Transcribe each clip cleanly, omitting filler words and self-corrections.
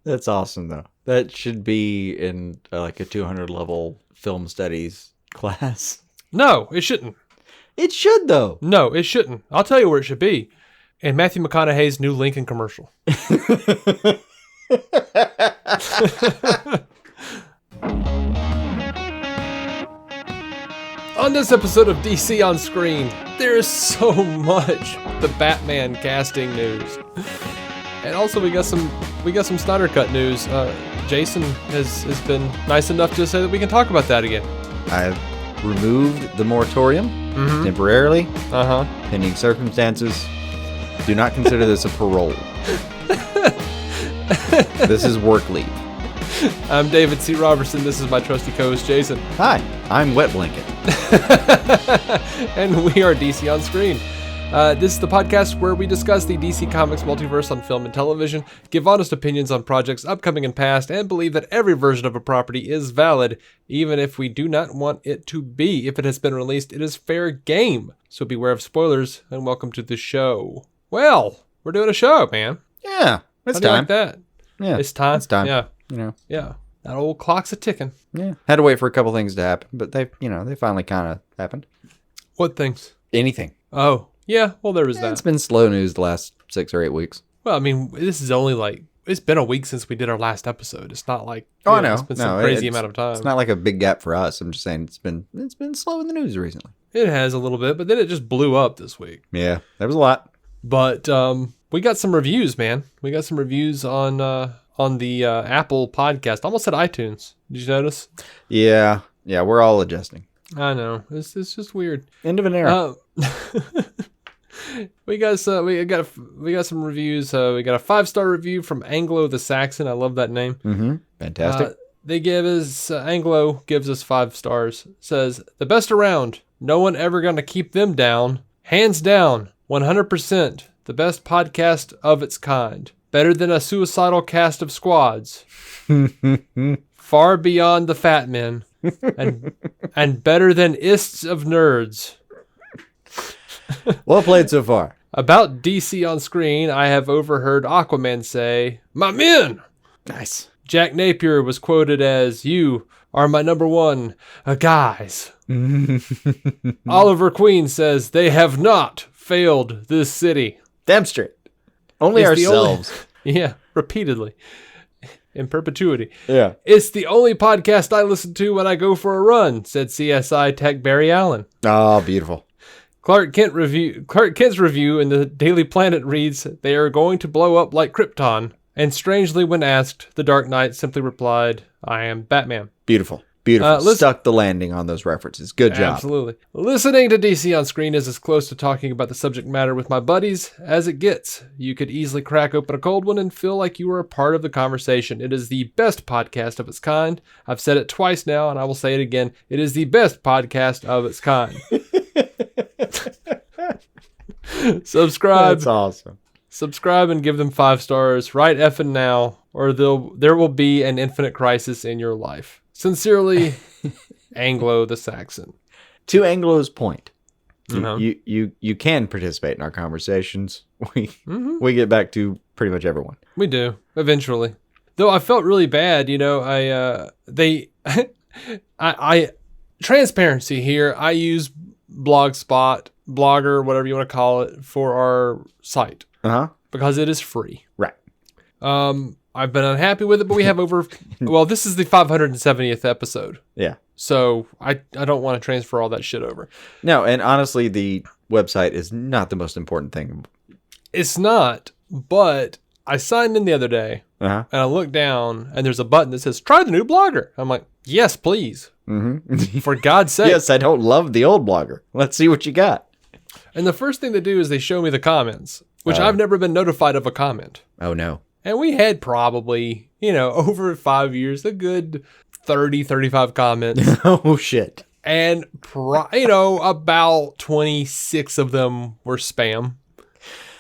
That's awesome, though. That should be in like a 200 level film studies class. No, it shouldn't. It should, though. No, it shouldn't. I'll tell you where it should be. In Matthew McConaughey's new Lincoln commercial. On this episode of DC on Screen, there is so much the Batman casting news. And also we got some Snyder Cut news. Jason has been nice enough to say that we can talk about that again. I've removed the moratorium temporarily, pending circumstances. Do not consider this a parole. This is work leave. I'm David C. Robertson. This is my trusty co-host, Jason. Hi, I'm Wet Blanket. And we are DC on Screen. This is the podcast where we discuss the DC Comics multiverse on film and television, give honest opinions on projects upcoming and past, and believe that every version of a property is valid, even if we do not want it to be. If it has been released, it is fair game. So beware of spoilers, and welcome to the show. Well, we're doing a show, man. Yeah, it's How do you time. like that? Yeah, It's time. It's time. Yeah. You know. Yeah. That old clock's a ticking. Yeah. Had to wait for a couple things to happen, but they finally kind of happened. What things? Anything. Oh, yeah. Well, there was that. It's been slow news the last 6 or 8 weeks. Well, I mean, this is only it's been a week since we did our last episode. It's not like, I know. It's been some crazy amount of time. It's not like a big gap for us. I'm just saying it's been slow in the news recently. It has a little bit, but then it just blew up this week. Yeah, there was a lot. But we got some reviews, man. We got some reviews on the Apple podcast. Almost said iTunes. Did you notice? Yeah, we're all adjusting. I know. It's just weird. End of an era. We got some reviews. We got a 5-star review from Anglo the Saxon. I love that name. Mm-hmm. Fantastic. They give us Anglo gives us 5 stars. Says the best around. No one ever gonna keep them down. Hands down. 100%. The best podcast of its kind. Better than a suicidal cast of squads. Far beyond the fat men. And better than ists of nerds. Well played so far. About DC on Screen, I have overheard Aquaman say, "My men!" Nice. Jack Napier was quoted as, "You are my number one guys." Oliver Queen says, "They have failed this city." Damn straight. Only It's ourselves. Yeah, repeatedly. In perpetuity. Yeah. "It's the only podcast I listen to when I go for a run," said CSI Tech Barry Allen. Oh, beautiful. Clark Kent's review in the Daily Planet reads, "They are going to blow up like Krypton." And strangely, when asked, the Dark Knight simply replied, "I am Batman." Beautiful. Stuck the landing on those references. Good job. Absolutely. Listening to DC on Screen is as close to talking about the subject matter with my buddies as it gets. You could easily crack open a cold one and feel like you were a part of the conversation. It is the best podcast of its kind. I've said it twice now, and I will say it again. It is the best podcast of its kind. Subscribe. That's awesome. Subscribe and give them 5 stars right effing now, or there will be an infinite crisis in your life. Sincerely, Anglo the Saxon. To Anglo's point, Uh-huh. you can participate in our conversations. We get back to pretty much everyone. We do, eventually. Though I felt really bad, I transparency here. I use Blogspot, Blogger, whatever you want to call it, for our site. Uh-huh. Because it is free. Right. I've been unhappy with it, but we have this is the 570th episode. Yeah. So I don't want to transfer all that shit over. No, and honestly, the website is not the most important thing. It's not, but I signed in the other day, Uh-huh. and I looked down, and there's a button that says, "Try the new Blogger." I'm like, yes, please. Mm-hmm. For God's sake. Yes, I don't love the old Blogger. Let's see what you got. And the first thing they do is they show me the comments, which I've never been notified of a comment. Oh, no. And we had probably, over 5 years, a good 30, 35 comments. Oh, shit. And, about 26 of them were spam.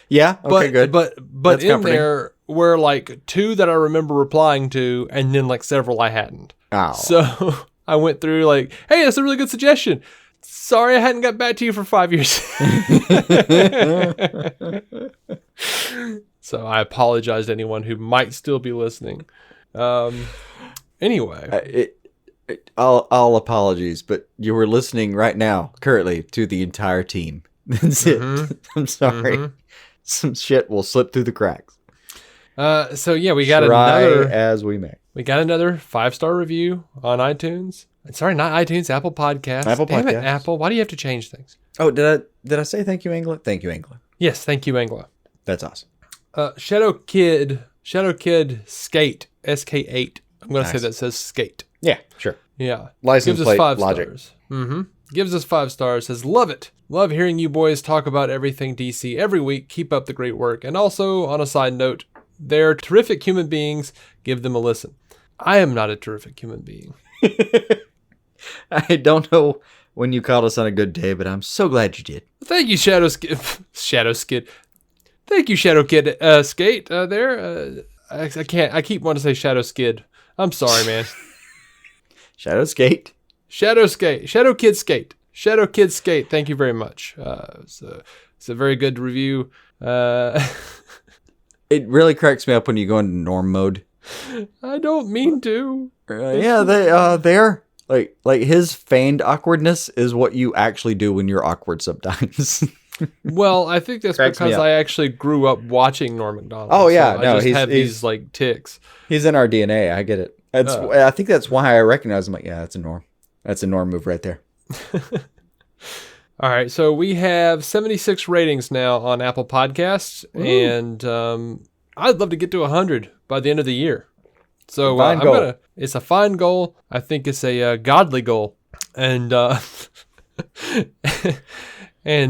Yeah, okay, good. But That's in comforting. there were like 2 that I remember replying to, and then like several I hadn't. Oh. So I went through like, "Hey, that's a really good suggestion. Sorry I hadn't got back to you for 5 years." So I apologize to anyone who might still be listening. Anyway. All apologies, but you were listening right now, currently, to the entire team. That's it. I'm sorry. Some shit will slip through the cracks. So yeah, we got Try another as we may. We got another 5-star review on iTunes. Sorry, not iTunes, Apple Podcasts. Apple Damn it, Podcasts. Apple. Why do you have to change things? Oh, did I say thank you, Anglo? Thank you, Anglo. Yes, thank you, Anglo. That's awesome. Shadowkid Skate, SK8. I'm going to say Nice. that says skate. Yeah, sure. Yeah. License Gives us plate 5 logic. stars. Gives us 5 stars. Says, love it. Love hearing you boys talk about everything DC every week. Keep up the great work. And also, on a side note, they're terrific human beings. Give them a listen. I am not a terrific human being. I don't know when you called us on a good day, but I'm so glad you did. Thank you, Shadowskid. Thank you, Shadowkid Skate there. I keep wanting to say Shadowskid. I'm sorry, man. Shadowkid. Shadowkid Skate. Shadowkid Skate. Thank you very much. It's a very good review. It really cracks me up when you go into norm mode. I don't mean to. Yeah, they're like his feigned awkwardness is what you actually do when you're awkward sometimes. Well, I think that's Cracks me because up. I actually grew up watching Norm Macdonald. Oh, yeah, so no, I just he's- have he's- these like ticks. He's in our DNA. I get it. I think that's why I recognize him. Like, yeah, that's a norm. That's a norm move right there. All right, so we have 76 ratings now on Apple Podcasts, and I'd love to get to 100 by the end of the year. So Fine goal. it's a fine goal. I think it's a godly goal, and I'm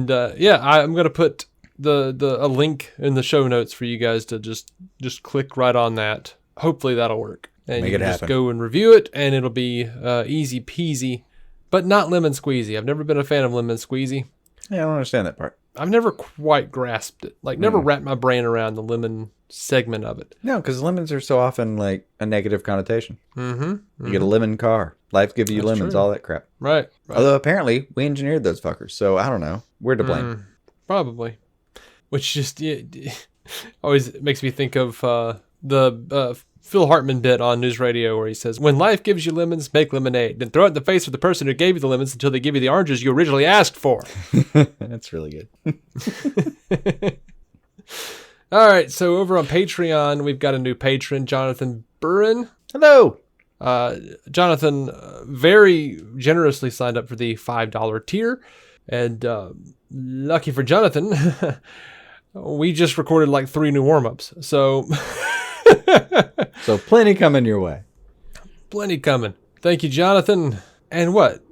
gonna put a link in the show notes for you guys to just click right on that. Hopefully that'll work, and Make you it can just happen. go and review it, and it'll be easy peasy, but not lemon squeezy. I've never been a fan of lemon squeezy. Yeah, I don't understand that part. I've never quite grasped it. Like, never wrapped my brain around the lemon segment of it. No, because lemons are so often like a negative connotation. Mm-hmm. You get a lemon car. Life gives you That's lemons, true. all that crap. Right. Although apparently we engineered those fuckers, so I don't know. We're to blame. Probably. Which just always makes me think of the Phil Hartman bit on News Radio where he says, when life gives you lemons, make lemonade. Then throw it in the face of the person who gave you the lemons until they give you the oranges you originally asked for. That's really good. All right, so over on Patreon, we've got a new patron, Jonathan Burren. Hello. Jonathan very generously signed up for the $5 tier. And lucky for Jonathan, we just recorded like 3 new warm-ups. So... So plenty coming your way. Plenty coming. Thank you, Jonathan. And what?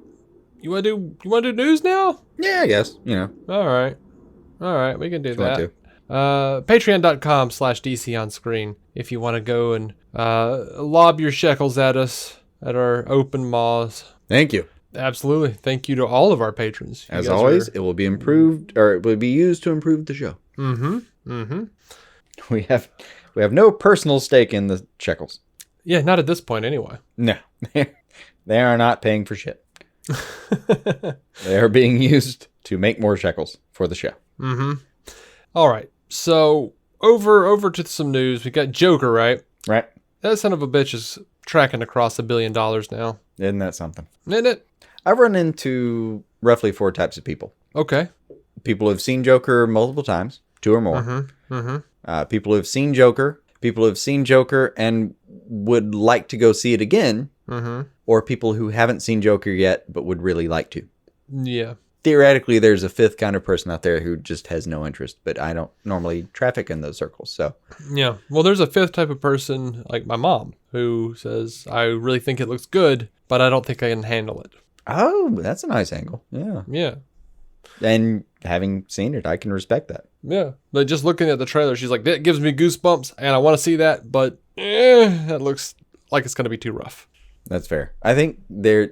You want to do news now? Yeah, I guess. You know. All right, we can do If you want that. Patreon.com/DC on screen if you want to go and lob your shekels at us at our open maws. Thank you. Absolutely. Thank you to all of our patrons. You As guys always, are- it will be improved, or it will be used to improve the show. Mm-hmm. We have no personal stake in the shekels. Yeah, not at this point anyway. No, they are not paying for shit. They are being used to make more shekels for the show. Mm-hmm. All right. So over to some news. We got Joker, right? Right? That son of a bitch is tracking across $1 billion now. Isn't that something? Isn't it? I've run into roughly 4 types of people. Okay. People who have seen Joker multiple times, 2 or more. People who have seen Joker. People who have seen Joker and would like to go see it again. Or people who haven't seen Joker yet but would really like to. Yeah. Theoretically, there's a 5th kind of person out there who just has no interest, but I don't normally traffic in those circles. So Yeah. Well, there's a 5th type of person, like my mom, who says, I really think it looks good, but I don't think I can handle it. oh, that's a nice angle. Yeah. Yeah. And having seen it, I can respect that. Yeah. But just looking at the trailer, she's like, that gives me goosebumps, and I want to see that, but that looks like it's going to be too rough. That's fair. I think there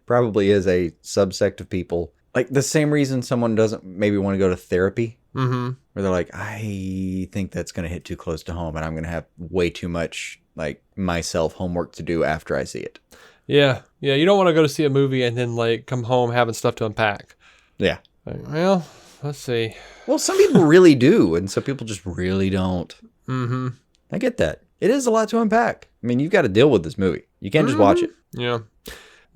probably is a subsect of people, like the same reason someone doesn't maybe want to go to therapy, where they're like, I think that's going to hit too close to home, and I'm going to have way too much like myself homework to do after I see it. Yeah. Yeah. You don't want to go to see a movie and then like come home having stuff to unpack. Yeah. Like, well, let's see. Well, some people really do, and some people just really don't. Mm-hmm. I get that. It is a lot to unpack. I mean, you've got to deal with this movie. You can't just watch it. Yeah.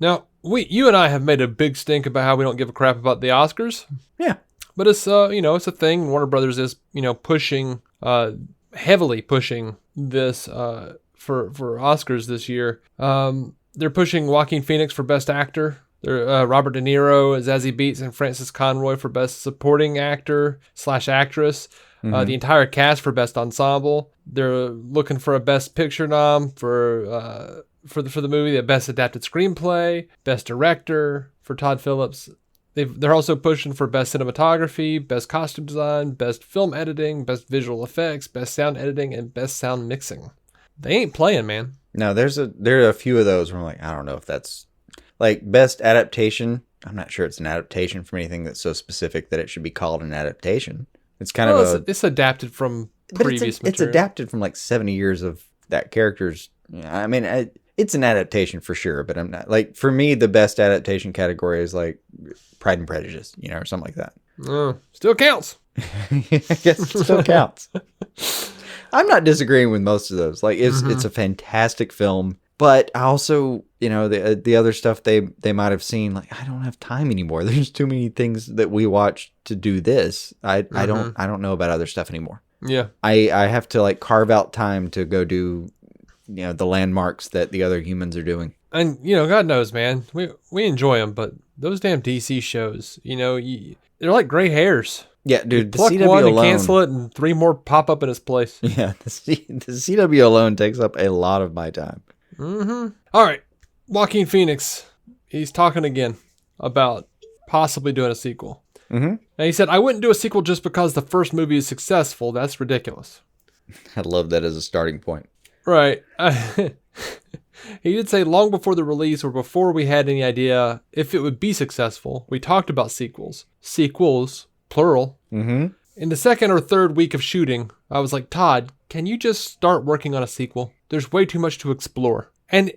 Now, you and I have made a big stink about how we don't give a crap about the Oscars. Yeah. But it's it's a thing. Warner Brothers is pushing heavily pushing this for Oscars this year. They're pushing Joaquin Phoenix for Best Actor. They're Robert De Niro, Zazie Beetz, and Francis Conroy for Best Supporting Actor / Actress. The entire cast for Best Ensemble. They're looking for a Best Picture nom for the movie, the Best Adapted Screenplay, Best Director for Todd Phillips. They're also pushing for Best Cinematography, Best Costume Design, Best Film Editing, Best Visual Effects, Best Sound Editing, and Best Sound Mixing. They ain't playing, man. No, there are a few of those where I'm like, I don't know if that's like Best Adaptation. I'm not sure it's an adaptation from anything that's so specific that it should be called an adaptation. It's kind of it's adapted from previous material. It's adapted from like 70 years of that character's. I mean, it's an adaptation for sure, but I'm not like, for me, the best adaptation category is like Pride and Prejudice, or something like that. Still counts. I guess it still counts. I'm not disagreeing with most of those. Like, it's a fantastic film, but I also, the other stuff they might have seen, like, I don't have time anymore. There's too many things that we watch to do this. I don't know about other stuff anymore. Yeah. I have to like carve out time to go do, the landmarks that the other humans are doing. And, God knows, man, we enjoy them, but those damn DC shows, they're like gray hairs. Yeah, dude, the pluck CW one alone, and cancel it, and 3 more pop up in its place. Yeah, the CW alone takes up a lot of my time. All right, Joaquin Phoenix, he's talking again about possibly doing a sequel. And he said, I wouldn't do a sequel just because the first movie is successful. That's ridiculous. I love that as a starting point. Right. He did say long before the release or before we had any idea if it would be successful, we talked about sequels. Sequels, plural. In the second or third week of shooting, I was like, Todd, can you just start working on a sequel? There's way too much to explore. And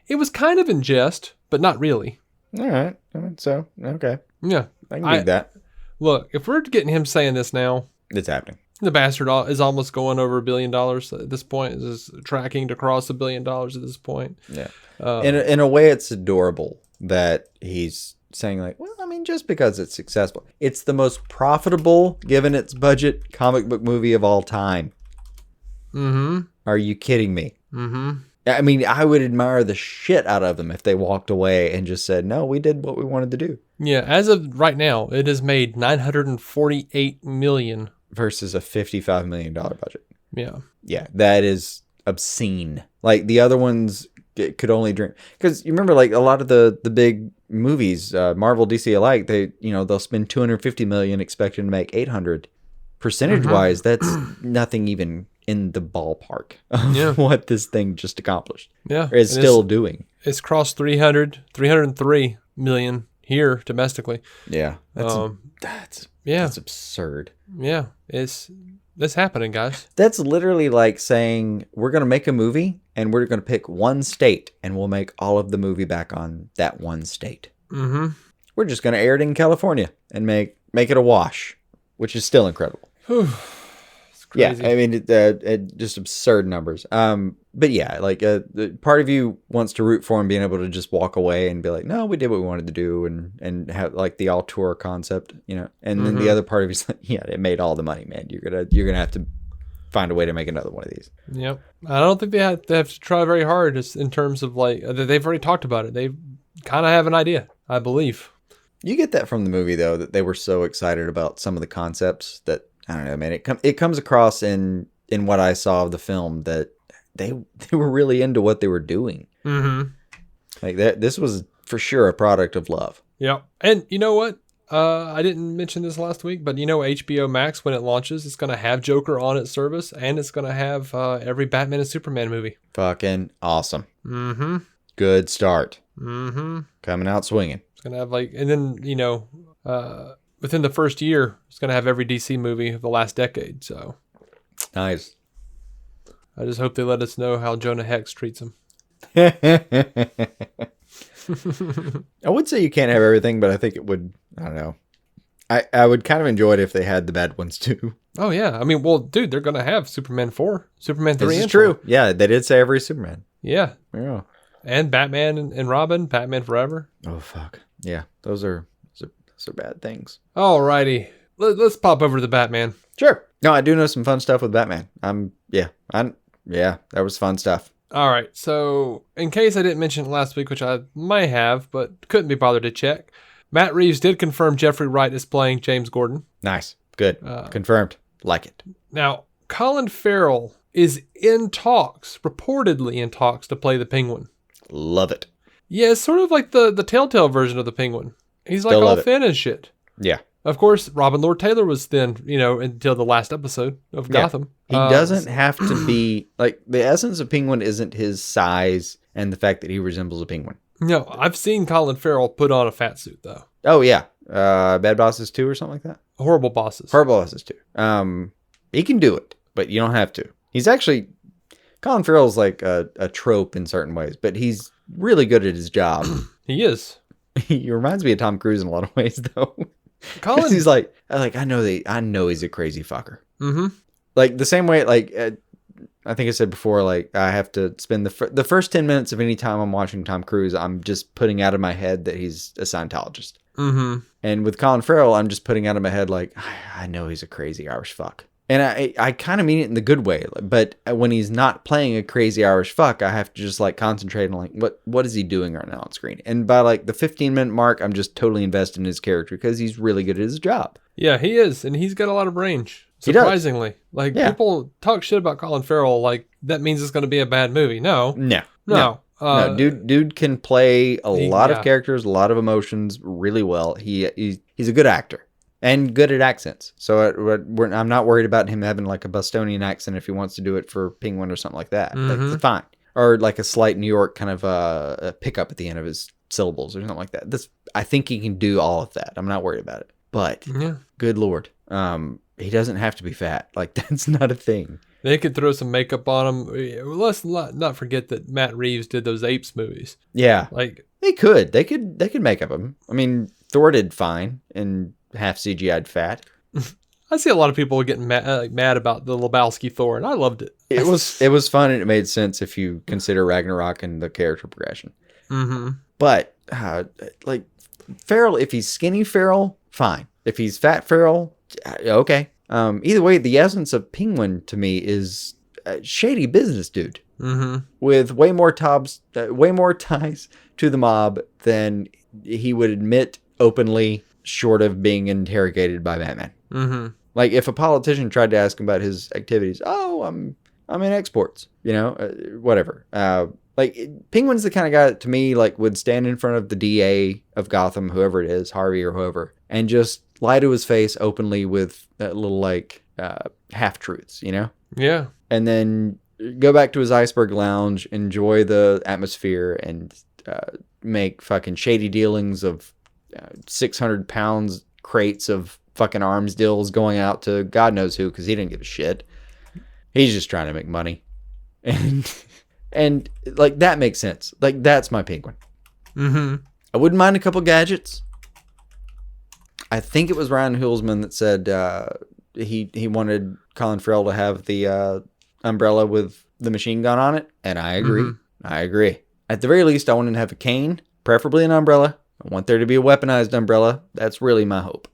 it was kind of in jest, but not really. All right. So, okay. Yeah. I can dig that. Look, if we're getting him saying this now, It's happening. the bastard is almost going over $1 billion at this point. Is tracking to cross $1 billion at this point. Yeah. In a way, it's adorable that he's saying like, well, I mean, just because it's successful. It's the most profitable, given its budget, comic book movie of all time. Are you kidding me? I mean, I would admire the shit out of them if they walked away and just said, no, we did what we wanted to do. Yeah, as of right now, it has made $948 million. Versus a $55 million budget. Yeah. Yeah, that is obscene. Like, the other ones could only drink. Because you remember, like, a lot of the big movies, Marvel, DC alike, they'll spend $250 million expecting to make $800. Percentage-wise, that's nothing even in the ballpark of what this thing just accomplished. Yeah. Or is still doing. It's crossed 303 million here domestically. Yeah. That's absurd. Yeah. It's happening, guys. That's literally like saying we're going to make a movie and we're going to pick one state and we'll make all of the movie back on that one state. We're just going to air it in California and make it a wash, which is still incredible. It's crazy. Yeah, I mean, just absurd numbers. But yeah, like part of you wants to root for him being able to just walk away and be like, no, we did what we wanted to do and have like the auteur concept, and then the other part of you's like, yeah, it made all the money, man. You're gonna have to find a way to make another one of these. Yep. I don't think they have to try very hard in terms of like they've already talked about it. They kind of have an idea, I believe. You get that from the movie though, that they were so excited about some of the concepts that I don't know, man. It comes across in what I saw of the film that they were really into what they were doing. Like that. This was for sure a product of love. Yeah. And you know what? I didn't mention this last week, but HBO Max, when it launches, it's going to have Joker on its service, and it's going to have every Batman and Superman movie. Fucking awesome. Good start. Coming out swinging. It's going to have and then, within the first year, it's going to have every DC movie of the last decade. So nice. I just hope they let us know how Jonah Hex treats him. I would say you can't have everything, but I think it would, I don't know, I would kind of enjoy it if they had the bad ones too. Oh, yeah. I mean, well, dude, they're going to have Superman 4, Superman 3, This is and true. 4. Yeah, they did say every Superman. Yeah. Yeah. And Batman and Robin, Batman Forever. Oh, fuck. Yeah, those are bad things. Alrighty. Let's pop over to the Batman. Sure. No, I do know some fun stuff with Batman. Yeah, that was fun stuff. All right. So, in case I didn't mention it last week, which I might have, but couldn't be bothered to check, Matt Reeves did confirm Jeffrey Wright is playing James Gordon. Nice. Good. Confirmed. Like it. Now, Colin Farrell is in talks, reportedly in talks, to play the Penguin. Love it. Yeah, it's sort of like the Telltale version of the Penguin. He's like all thin and shit. Yeah. Of course, Robin Lord Taylor was thin, until the last episode of Gotham. He doesn't have to be, like, the essence of Penguin isn't his size and the fact that he resembles a penguin. No, I've seen Colin Farrell put on a fat suit, though. Oh, yeah. Bad Bosses 2 or something like that? Horrible Bosses. Horrible Bosses 2. He can do it, but you don't have to. He's actually, Colin Farrell's like a trope in certain ways, but he's really good at his job. He is. He reminds me of Tom Cruise in a lot of ways, though. Colin, he's like I know he's a crazy fucker. Mm-hmm. Like the same way, like I think I said before, like I have to spend the first 10 minutes of any time I'm watching Tom Cruise, I'm just putting out of my head that he's a Scientologist. Mm-hmm. And with Colin Farrell, I'm just putting out of my head like I know he's a crazy Irish fuck. And I kind of mean it in the good way, but when he's not playing a crazy Irish fuck, I have to just like concentrate on like what is he doing right now on screen. And by like the 15-minute mark, I'm just totally invested in his character because he's really good at his job. Yeah, he is, and he's got a lot of range. Surprisingly, like people talk shit about Colin Farrell, like that means it's going to be a bad movie. No. Dude can play a lot of characters, a lot of emotions really well. He's a good actor. And good at accents. So I'm not worried about him having like a Bostonian accent if he wants to do it for Penguin or something like that. Mm-hmm. Like, it's fine. Or like a slight New York kind of a pickup at the end of his syllables or something like that. I think he can do all of that. I'm not worried about it. But good Lord, he doesn't have to be fat. Like that's not a thing. They could throw some makeup on him. Let's not forget that Matt Reeves did those Apes movies. Yeah. Like they could make up him. I mean, Thor did fine and half CGI'd fat. I see a lot of people getting mad about the Lebowski Thor, and I loved it. It was fun, and it made sense if you consider Ragnarok and the character progression. Mm-hmm. But like Farrell, if he's skinny Farrell, fine. If he's fat Farrell, okay. Either way, the essence of Penguin to me is a shady business dude with way more ties to the mob than he would admit openly. Short of being interrogated by Batman. Mm-hmm. Like if a politician tried to ask him about his activities, I'm in exports, whatever. Like Penguin's the kind of guy that, to me, like would stand in front of the DA of Gotham, whoever it is, Harvey or whoever, and just lie to his face openly with that little like half truths, Yeah. And then go back to his iceberg lounge, enjoy the atmosphere, and make fucking shady dealings of 600 pounds crates of fucking arms deals going out to God knows who, because he didn't give a shit. He's just trying to make money. And like that makes sense. Like that's my Penguin. Mm-hmm. I wouldn't mind a couple gadgets. I think it was Ryan Hulsman that said he wanted Colin Farrell to have the umbrella with the machine gun on it, and I agree. Mm-hmm. I agree. At the very least, I want him to have a cane, preferably an umbrella. I want there to be a weaponized umbrella. That's really my hope.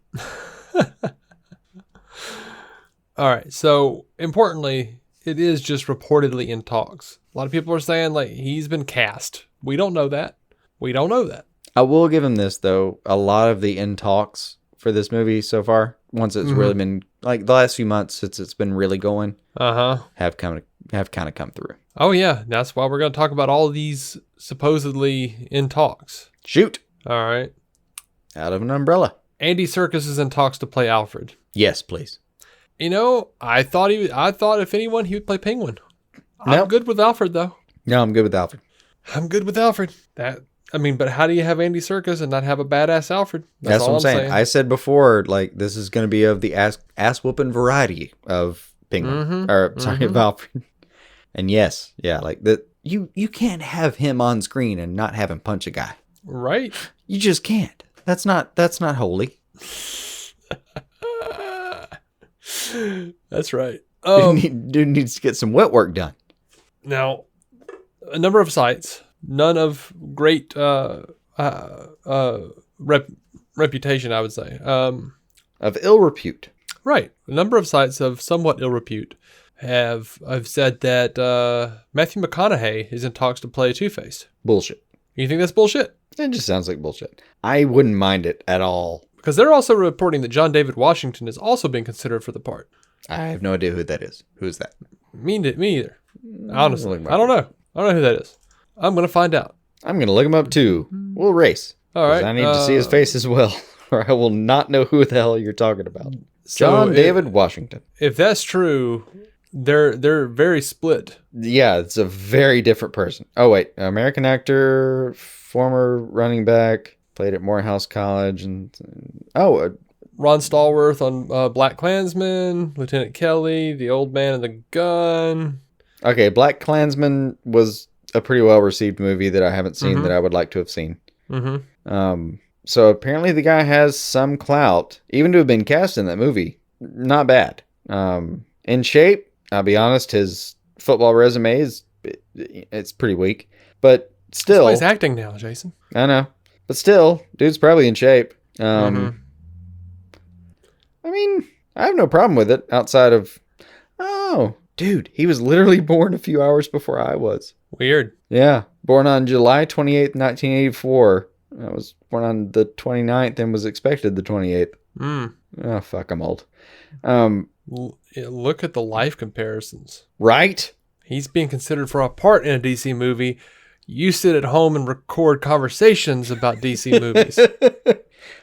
All right. So, importantly, it is just reportedly in talks. A lot of people are saying, like, he's been cast. We don't know that. I will give him this, though. A lot of the in talks for this movie so far, once it's really been, like, the last few months since it's been really going, have kind of come through. Oh, yeah. That's why we're going to talk about all of these supposedly in talks. Shoot. All right. Out of an umbrella. Andy Serkis is in talks to play Alfred. Yes, please. I thought if anyone, he would play Penguin. I'm good with Alfred, though. No, I'm good with Alfred. But how do you have Andy Serkis and not have a badass Alfred? That's what I'm saying. I said before, like, this is going to be of the ass-whooping variety of Penguin. Of Alfred. And yes, like, you can't have him on screen and not have him punch a guy. Right. You just can't. That's not holy. That's right. Dude needs to get some wet work done. Now, a number of sites, none of great reputation, I would say. Of ill repute. Right. A number of sites of somewhat ill repute have said that Matthew McConaughey is in talks to play Two-Face. Bullshit. You think that's bullshit? It just sounds like bullshit. I wouldn't mind it at all. Because they're also reporting that John David Washington is also being considered for the part. I have no idea who that is. Who is that? Me either. Honestly. I don't know. I don't know who that is. I'm going to find out. I'm going to look him up too. We'll race. All right. I need to see his face as well, or I will not know who the hell you're talking about. John David Washington. If that's true, they're very split. Yeah, it's a very different person. Oh, wait. American actor, former running back, played at Morehouse College. Ron Stallworth on Black Klansman, Lieutenant Kelly, The Old Man and the Gun. Okay, Black Klansman was a pretty well-received movie that I haven't seen that I would like to have seen. Mm-hmm. So apparently the guy has some clout, even to have been cast in that movie. Not bad. In shape, I'll be honest, his football resume it's pretty weak. But still... That's why he's acting now, Jason. I know. But still, dude's probably in shape. I mean, I have no problem with it outside of... Oh, dude, he was literally born a few hours before I was. Weird. Yeah. Born on July 28th, 1984. I was born on the 29th and was expected the 28th. Oh, fuck, I'm old. Look at the life comparisons. Right? He's being considered for a part in a DC movie. You sit at home and record conversations about DC movies.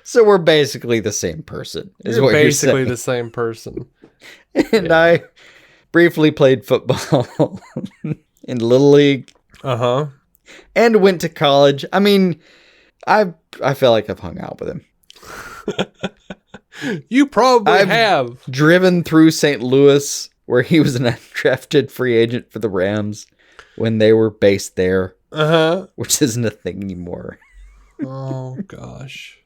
So we're basically the same person, is what you're saying. Basically the same person. And I briefly played football in Little League. Uh-huh. And went to college. I mean, I feel like I've hung out with him. You probably have. Driven through St. Louis, where he was an undrafted free agent for the Rams when they were based there. Uh-huh. Which isn't a thing anymore. Oh, gosh.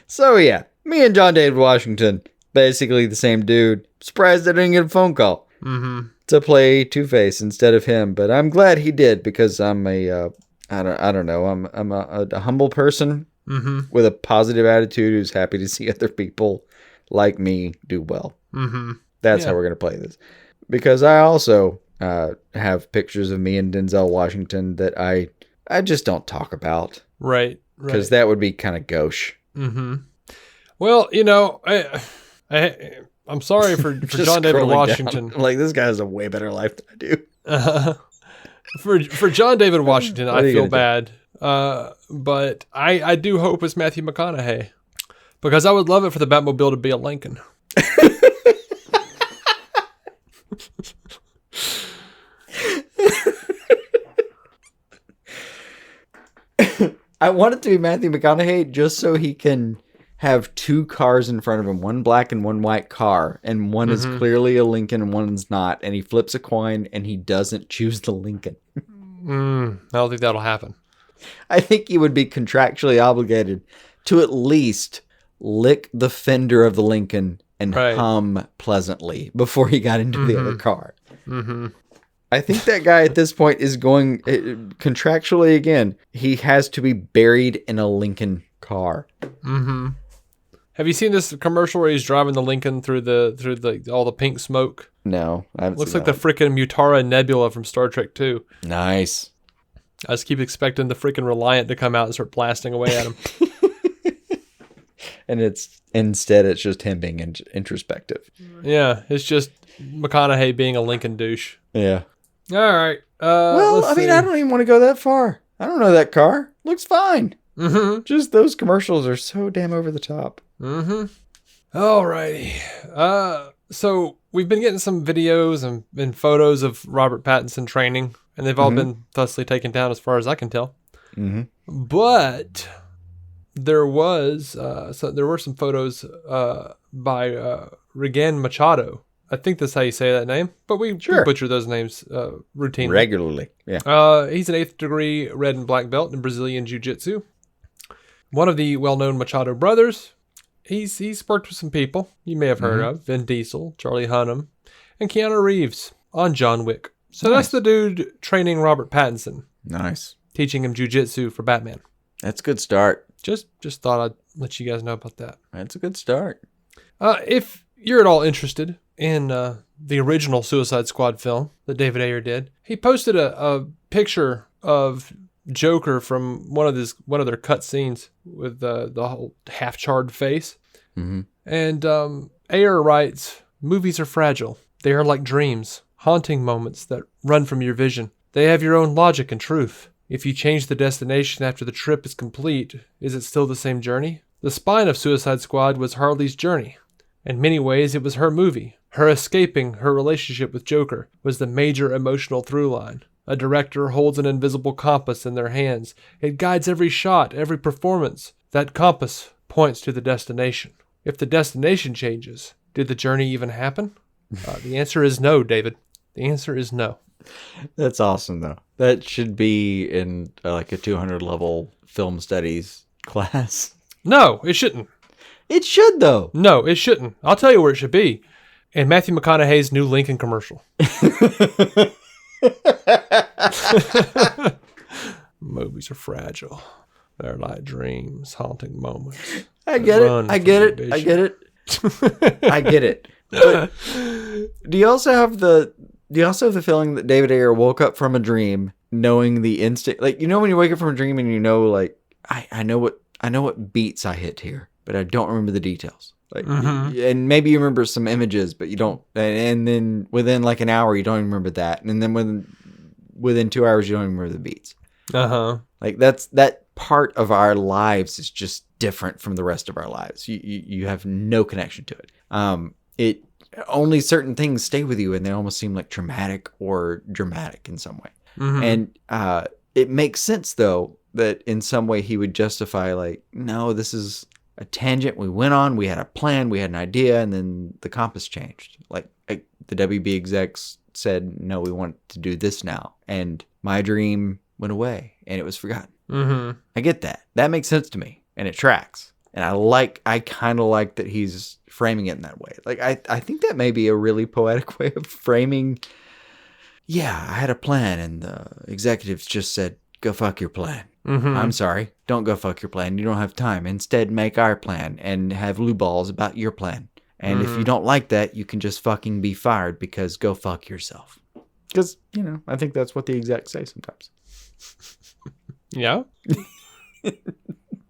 So, yeah. Me and John David Washington, basically the same dude. Surprised I didn't get a phone call to play Two-Face instead of him. But I'm glad he did, because I'm I don't know. I'm a humble person with a positive attitude who's happy to see other people like me do well. That's how we're going to play this. Because I also have pictures of me and Denzel Washington that I just don't talk about. Right. Because that would be kind of gauche. Well, you know, I'm sorry for John David Washington. Like, this guy has a way better life than I do. For John David Washington, I feel bad. But I do hope it's Matthew McConaughey. Because I would love it for the Batmobile to be a Lincoln. I want it to be Matthew McConaughey just so he can have two cars in front of him, one black and one white car, and one is clearly a Lincoln and one's not, and he flips a coin and he doesn't choose the Lincoln. I don't think that'll happen. I think he would be contractually obligated to at least lick the fender of the Lincoln and hum pleasantly before he got into the other car. I think that guy at this point is going contractually again. He has to be buried in a Lincoln car. Have you seen this commercial where he's driving the Lincoln through all the pink smoke? No, I haven't. Looks like the freaking Mutara Nebula from Star Trek 2. Nice. I just keep expecting the freaking Reliant to come out and start blasting away at him. And instead it's just him being introspective. Yeah, it's just McConaughey being a Lincoln douche. Yeah. All right. Well, I mean, I don't even want to go that far. I don't know that car. Looks fine. Just those commercials are so damn over the top. All righty. So we've been getting some videos and photos of Robert Pattinson training, and they've all been thusly taken down as far as I can tell. But there were some photos by Regan Machado. I think that's how you say that name, but we butcher those names routinely. Regularly, yeah. He's an 8th degree red and black belt in Brazilian Jiu-Jitsu. One of the well-known Machado brothers he's worked with some people you may have heard of. Vin Diesel, Charlie Hunnam, and Keanu Reeves on John Wick. So that's the dude training Robert Pattinson. Nice. Teaching him Jiu-Jitsu for Batman. That's a good start. Just thought I'd let you guys know about that. That's a good start. If you're at all interested in the original Suicide Squad film that David Ayer did, he posted a picture of Joker from one of their cut scenes with the whole half-charred face. Mm-hmm. And Ayer writes, "Movies are fragile. They are like dreams, haunting moments that run from your vision. They have your own logic and truth. If you change the destination after the trip is complete, is it still the same journey? The spine of Suicide Squad was Harley's journey. In many ways, it was her movie. Her escaping her relationship with Joker was the major emotional through line. A director holds an invisible compass in their hands. It guides every shot, every performance. That compass points to the destination. If the destination changes, did the journey even happen?" The answer is no, David. The answer is no. That's awesome, though. That should be in like a 200 level film studies class. No, it shouldn't. It should, though. No, it shouldn't. I'll tell you where it should be. In Matthew McConaughey's new Lincoln commercial. Movies are fragile. They're like dreams, haunting moments. I get it. I get it. I get it. I get it. But do you also have the feeling that David Ayer woke up from a dream knowing the instant, like, you know, when you wake up from a dream and you know, like, I know what beats I hit here, but I don't remember the details. Like, and maybe you remember some images, but you don't, and then within like an hour, you don't even remember that. And then within 2 hours, you don't even remember the beats. Like that part of our lives is just different from the rest of our lives. You have no connection to it. It only certain things stay with you, and they almost seem like traumatic or dramatic in some way. And it makes sense, though, that in some way he would justify, like, no, this is a tangent we went on. We had a plan, we had an idea, and then the compass changed. Like the WB execs said, no, we want to do this now, and my dream went away and it was forgotten. I get that. That makes sense to me, and it tracks. And I kind of like that he's framing it in that way. Like, I think that may be a really poetic way of framing. Yeah, I had a plan, and the executives just said, go fuck your plan. I'm sorry. Don't go fuck your plan. You don't have time. Instead, make our plan and have loo balls about your plan. And if you don't like that, you can just fucking be fired, because go fuck yourself. Because, you know, I think that's what the execs say sometimes. Yeah.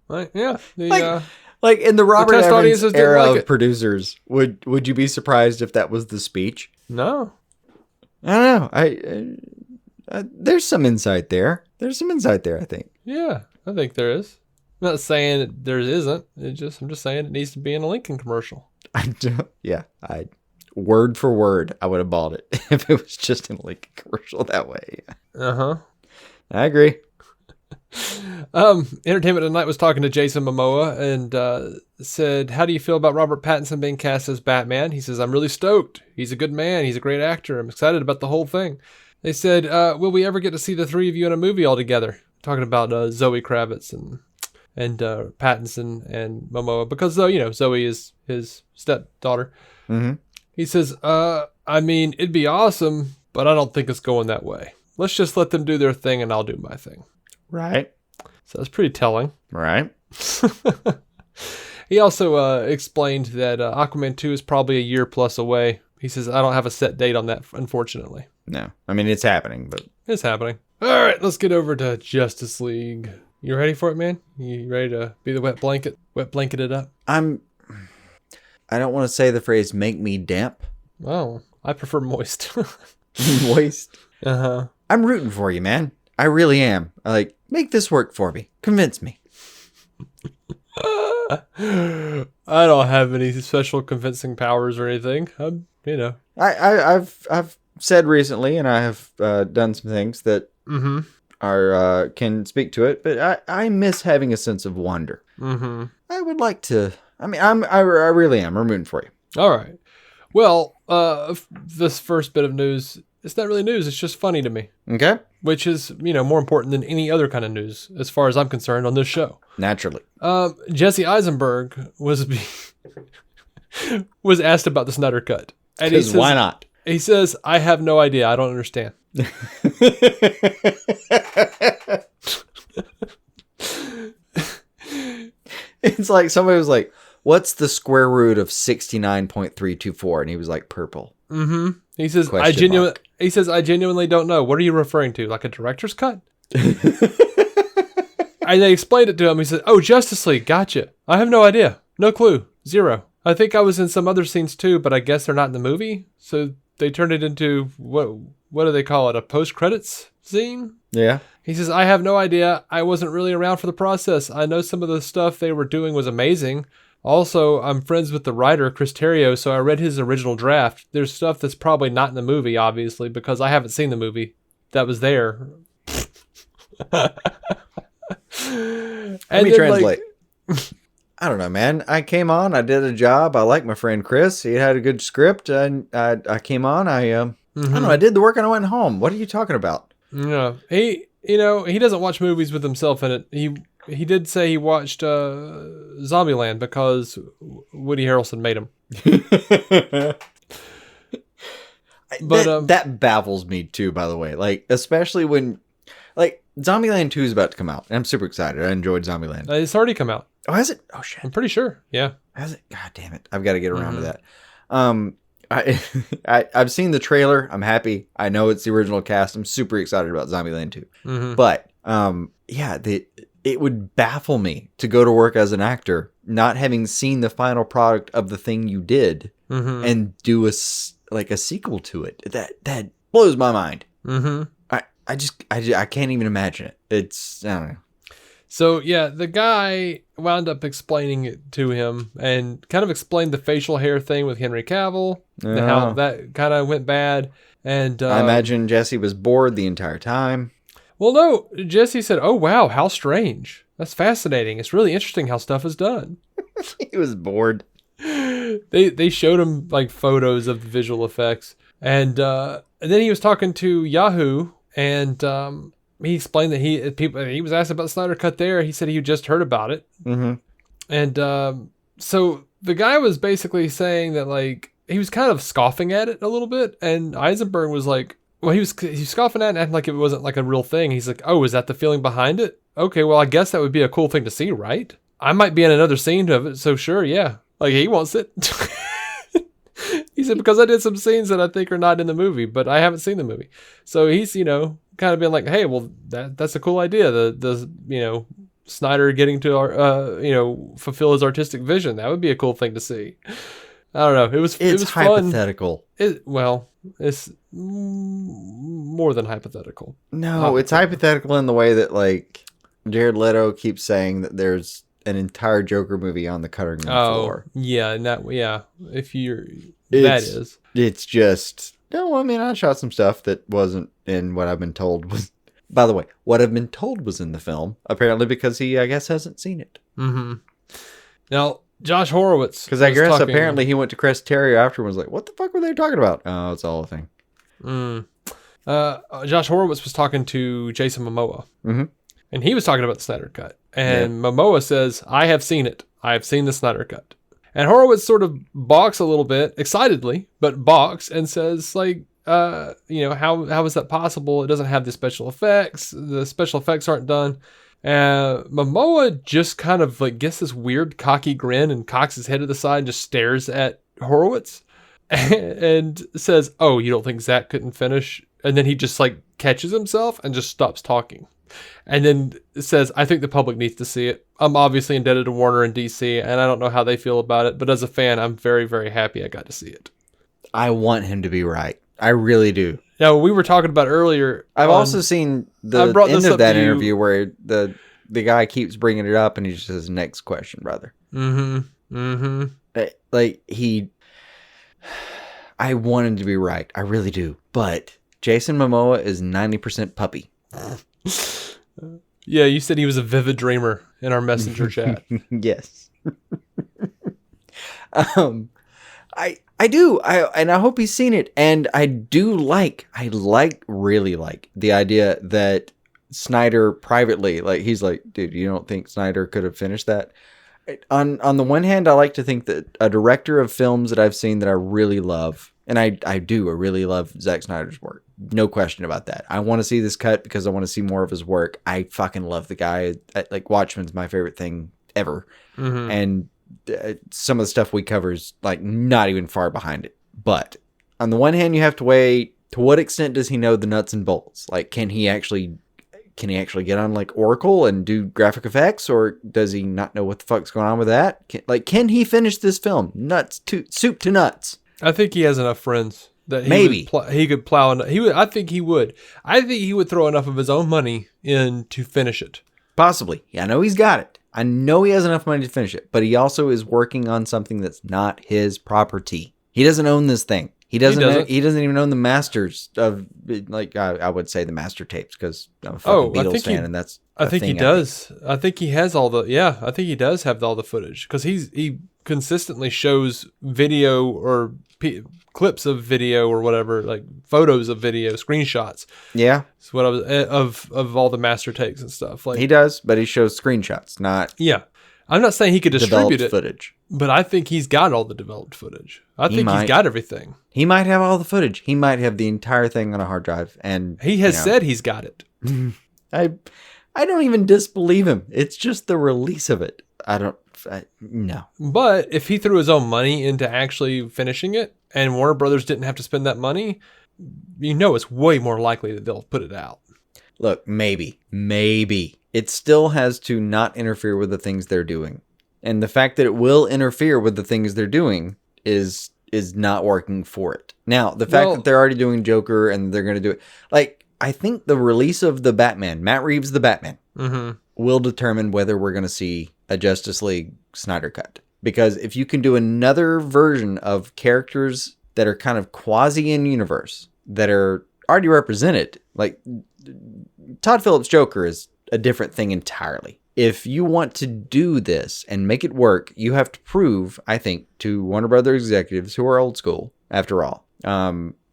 Like, yeah. Like in the Robert test Evans audiences didn't era like of it. producers, would you be surprised if that was the speech? No. I don't know. There's some insight there. There's some insight there, I think. Yeah, I think there is. I'm not saying there isn't. I'm just saying it needs to be in a Lincoln commercial. Word for word, I would have bought it if it was just in a Lincoln commercial that way. I agree. Entertainment Tonight was talking to Jason Momoa and said, how do you feel about Robert Pattinson being cast as Batman? He says, I'm really stoked. He's a good man. He's a great actor. I'm excited about the whole thing. They said, will we ever get to see the three of you in a movie all together? Talking about Zoe Kravitz and Pattinson and Momoa, because Zoe is his stepdaughter. He says, I mean, it'd be awesome, but I don't think it's going that way. Let's just let them do their thing and I'll do my thing. Right. So that's pretty telling. Right. He also explained that Aquaman 2 is probably a year plus away. He says, I don't have a set date on that, unfortunately. No. I mean, it's happening, but... It's happening. All right, let's get over to Justice League. You ready for it, man? You ready to be the wet blanket? Wet blanket it up? I don't want to say the phrase, make me damp. Oh, I prefer moist. Moist? I'm rooting for you, man. I really am. Make this work for me. Convince me. I don't have any special convincing powers or anything. I've said recently, and I have done some things that are can speak to it, but I miss having a sense of wonder. I would like to. I mean, I really am. I'm rooting for you. All right. Well, this first bit of news, it's not really news. It's just funny to me. Okay. Which is, more important than any other kind of news, as far as I'm concerned, on this show. Naturally. Jesse Eisenberg was was asked about the Snyder Cut. And he says, why not? He says, I have no idea. I don't understand. It's like somebody was like, what's the square root of 69.324? And he was like, purple. Mm-hmm. He says, I genuinely don't know. What are you referring to? Like a director's cut? And they explained it to him. He said, oh, Justice League. Gotcha. I have no idea. No clue. Zero. I think I was in some other scenes too, but I guess they're not in the movie. So they turned it into, what do they call it? A post-credits scene? Yeah. He says, I have no idea. I wasn't really around for the process. I know some of the stuff they were doing was amazing. Also, I'm friends with the writer, Chris Terrio, so I read his original draft. There's stuff that's probably not in the movie, obviously, because I haven't seen the movie that was there. Let me translate. I don't know, man. I came on. I did a job. I like my friend Chris. He had a good script, and I came on. I don't know. I did the work, and I went home. What are you talking about? Yeah, he doesn't watch movies with himself in it. He did say he watched Zombieland because Woody Harrelson made him. But that baffles me too. By the way, like especially when like Zombieland 2 is about to come out, and I'm super excited. I enjoyed Zombieland. It's already come out. Oh, has it? Oh shit! I'm pretty sure. Yeah. Has it? God damn it! I've got to get around to that. I've seen the trailer. I'm happy. I know it's the original cast. I'm super excited about Zombieland 2. Mm-hmm. But yeah, it would baffle me to go to work as an actor not having seen the final product of the thing you did and do a sequel to it. That blows my mind. Mm-hmm. I can't even imagine it. I don't know. So yeah, the guy wound up explaining it to him and kind of explained the facial hair thing with Henry Cavill, and how that kind of went bad. And I imagine Jesse was bored the entire time. Well, no, Jesse said, "Oh wow, how strange. That's fascinating. It's really interesting how stuff is done." He was bored. They showed him like photos of the visual effects, and then he was talking to Yahoo, and he explained that he was asked about the Snyder Cut there. He said he had just heard about it. Mm-hmm. And so the guy was basically saying that like he was kind of scoffing at it a little bit. And Eisenberg was like, well, he was scoffing at it and acting like it wasn't like a real thing. He's like, oh, is that the feeling behind it? Okay, well, I guess that would be a cool thing to see, right? I might be in another scene of it. So sure, yeah. Like he wants it. He said, because I did some scenes that I think are not in the movie, but I haven't seen the movie. So he's, kind of been like, hey, well, that's a cool idea. The Snyder getting to fulfill his artistic vision. That would be a cool thing to see. I don't know. It was hypothetical. Fun. It's more than hypothetical. No, it's hypothetical in the way that like Jared Leto keeps saying that there's an entire Joker movie on the cutting room floor. Yeah, It's just. No, I mean, I shot some stuff that wasn't in what I've been told was... By the way, what I've been told was in the film, apparently because he, I guess, hasn't seen it. Mm-hmm. Now, Josh Horowitz... Because I guess apparently he went to Chris Terrio after and was like, what the fuck were they talking about? Oh, it's all a thing. Josh Horowitz was talking to Jason Momoa. Mm-hmm. And he was talking about the Snyder Cut. And Momoa says, I have seen it. I have seen the Snyder Cut. And Horowitz sort of balks a little bit, excitedly, but balks and says, like, how is that possible? It doesn't have the special effects. The special effects aren't done. Momoa just kind of like gets this weird cocky grin and cocks his head to the side and just stares at Horowitz and says, oh, you don't think Zach couldn't finish? And then he just like catches himself and just stops talking. And then says, I think the public needs to see it. I'm obviously indebted to Warner and DC, and I don't know how they feel about it. But as a fan, I'm very, very happy I got to see it. I want him to be right. I really do. Now, we were talking about earlier. I've also seen the end of that interview where the guy keeps bringing it up, and he just says, next question, brother. Mm-hmm. Mm-hmm. I want him to be right. I really do. But Jason Momoa is 90% puppy. Yeah, you said he was a vivid dreamer in our messenger chat. Yes. I do. I hope he's seen it. And I really like the idea that Snyder privately, like, he's like, dude, you don't think Snyder could have finished that? On the one hand, I like to think that a director of films that I've seen that I really love, and I really love Zack Snyder's work. No question about that. I want to see this cut because I want to see more of his work. I fucking love the guy. Like, Watchmen's my favorite thing ever. Mm-hmm. And some of the stuff we cover is like not even far behind it. But on the one hand, you have to weigh, to what extent does he know the nuts and bolts? Like, can he actually get on like Oracle and do graphic effects, or does he not know what the fuck's going on with that? Can he finish this film soup to nuts? I think he has enough friends that he could plow. I think he would. I think he would throw enough of his own money in to finish it. Possibly. Yeah, I know he's got it. I know he has enough money to finish it, but he also is working on something that's not his property. He doesn't own this thing. He doesn't even own the masters of, like, I would say the master tapes, because I'm a fucking Beatles fan, and that's I think he does. I think he has all the, I think he does have all the footage, because he consistently shows video or clips of video or whatever, like photos of video, screenshots. Yeah. That's what I was, of all the master takes and stuff. Like, he does, but he shows screenshots, not... Yeah. I'm not saying he could distribute it, footage. But I think he's got all the developed footage. I think he's got everything. He might have all the footage. He might have the entire thing on a hard drive, and he has said he's got it. I don't even disbelieve him. It's just the release of it. No. But if he threw his own money into actually finishing it, and Warner Brothers didn't have to spend that money, it's way more likely that they'll put it out. Look, maybe. It still has to not interfere with the things they're doing. And the fact that it will interfere with the things they're doing is not working for it. Now, the fact that they're already doing Joker and they're going to do it, like, I think the release of The Batman, Matt Reeves The Batman, will determine whether we're going to see a Justice League Snyder Cut. Because if you can do another version of characters that are kind of quasi in universe, that are already represented, like Todd Phillips' Joker is a different thing entirely. If you want to do this and make it work, you have to prove, I think, to Warner Brothers executives who are old school, after all.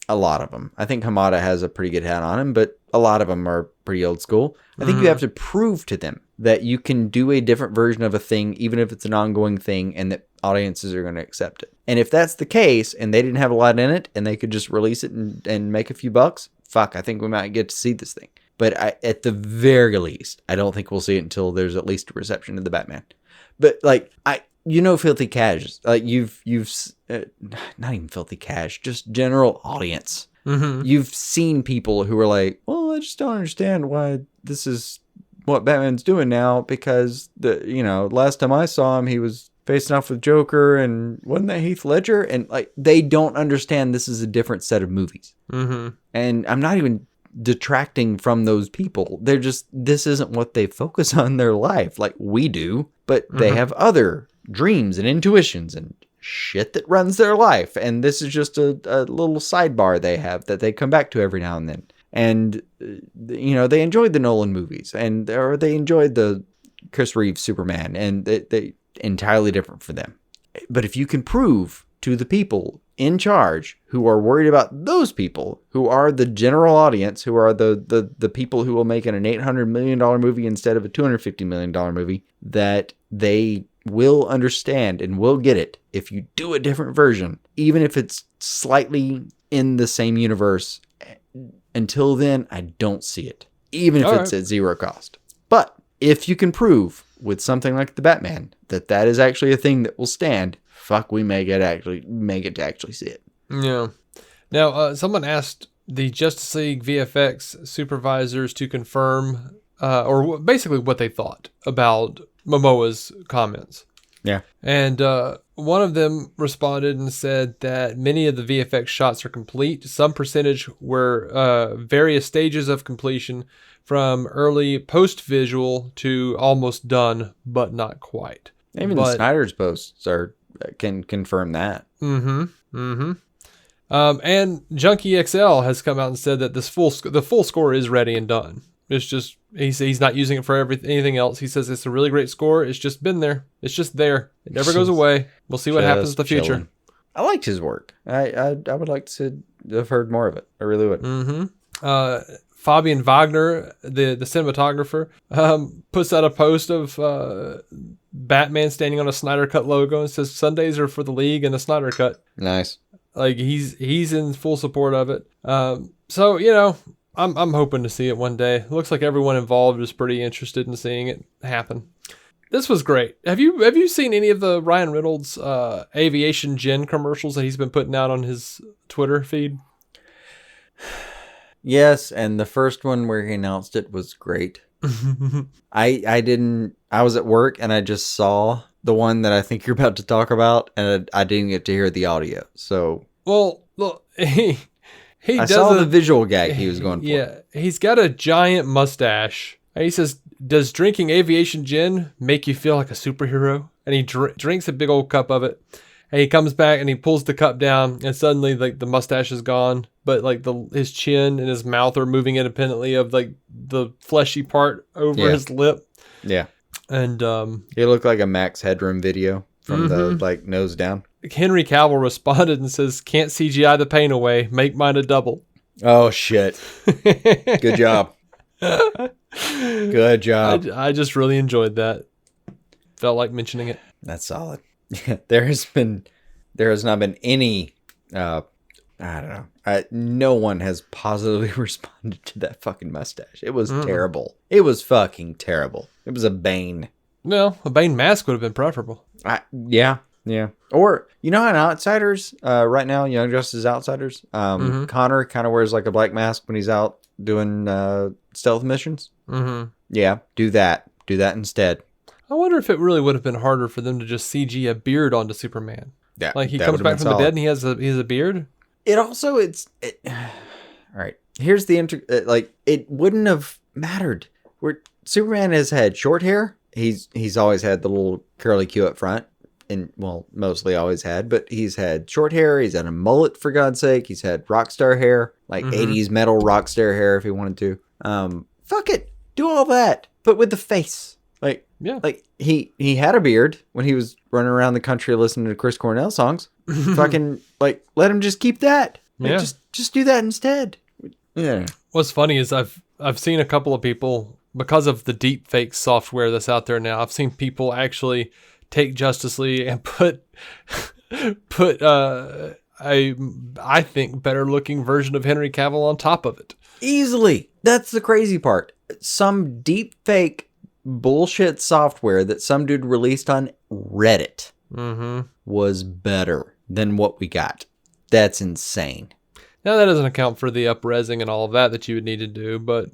A lot of them. I think Hamada has a pretty good hat on him, but a lot of them are pretty old school. I think you have to prove to them that you can do a different version of a thing, even if it's an ongoing thing, and that audiences are going to accept it. And if that's the case, and they didn't have a lot in it, and they could just release it and make a few bucks, I think we might get to see this thing. But at the very least, I don't think we'll see it until there's at least a reception of the Batman. But like, Filthy Cash, like you've not even Filthy Cash, just general audience. Mm-hmm. You've seen people who are like, well, I just don't understand why this is what Batman's doing now, because last time I saw him, he was facing off with Joker, and wasn't that Heath Ledger? And like, they don't understand this is a different set of movies. Mm-hmm. And I'm not even detracting from those people. They're just, this isn't what they focus on in their life like we do, but they have other dreams and intuitions and shit that runs their life. And this is just a little sidebar they have that they come back to every now and then. And, they enjoyed the Nolan movies, or they enjoyed the Chris Reeves Superman, and they entirely different for them. But if you can prove to the people in charge who are worried about those people, who are the general audience, who are the people who will make it an $800 million movie instead of a $250 million movie, that they will understand and will get it if you do a different version, even if it's slightly in the same universe. Until then, I don't see it, even if it's at zero cost. But if you can prove with something like the Batman that is actually a thing that will stand, we may get to actually see it. Yeah. Now, someone asked the Justice League VFX supervisors to confirm, or basically what they thought about Momoa's comments. Yeah. And one of them responded and said that many of the VFX shots are complete. Some percentage were various stages of completion, from early post-visual to almost done, but not quite. Even the Snyder's posts can confirm that. Mm-hmm. Mm-hmm. And Junkie XL has come out and said that the full score is ready and done. It's just, he's not using it for anything else. He says it's a really great score. It's just been there. It's just there. It never goes away. We'll see what happens in the future. Chilling. I liked his work. I would like to have heard more of it. I really would. Mm-hmm. Fabian Wagner, the cinematographer, puts out a post of Batman standing on a Snyder Cut logo and says Sundays are for the League and the Snyder Cut. Nice. Like he's in full support of it. So you know, I'm hoping to see it one day. It looks like everyone involved is pretty interested in seeing it happen. This was great. Have you seen any of the Ryan Reynolds aviation gin commercials that he's been putting out on his Twitter feed? Yes, and the first one where he announced it was great. I didn't. I was at work and I just saw the one that I think you're about to talk about, and I didn't get to hear the audio. So, well, look, he I saw the visual gag he was going for. Yeah, he's got a giant mustache. And he says, "Does drinking aviation gin make you feel like a superhero?" And he drinks a big old cup of it. And he comes back and he pulls the cup down, and suddenly like the mustache is gone, but like his chin and his mouth are moving independently of like the fleshy part over his lip. Yeah. And it looked like a Max Headroom video from the like nose down. Henry Cavill responded and says, "Can't CGI the pain away. Make mine a double." Oh shit. Good job. Good job. I just really enjoyed that. Felt like mentioning it. That's solid. There has not been any I don't know. No one has positively responded to that fucking mustache. It was terrible. It was fucking terrible. It was a Bane. Well, a Bane mask would have been preferable. Yeah. Or, you know, on Outsiders, right now, Young Justice Outsiders, Connor kind of wears like a black mask when he's out doing stealth missions. Mm-hmm. Yeah, do that. Do that instead. I wonder if it really would have been harder for them to just CG a beard onto Superman. Yeah, like he comes back from the dead and he has a beard. It also all right. Here's the it wouldn't have mattered. Where Superman has had short hair. He's always had the little curly Q up front, and well, mostly always had. But he's had short hair. He's had a mullet for God's sake. He's had rock star hair, like 80s metal rock star hair if he wanted to. Fuck it, do all that, but with the face. Like, yeah, like he had a beard when he was running around the country listening to Chris Cornell songs. Fucking like, let him just keep that. Like, yeah, just do that instead. Yeah. What's funny is I've seen a couple of people, because of the deep fake software that's out there now. I've seen people actually take Justice League and put I think better looking version of Henry Cavill on top of it. Easily. That's the crazy part. Some deep fake bullshit software that some dude released on Reddit was better than what we got. That's insane. Now that doesn't account for the up-resing and all of that you would need to do, but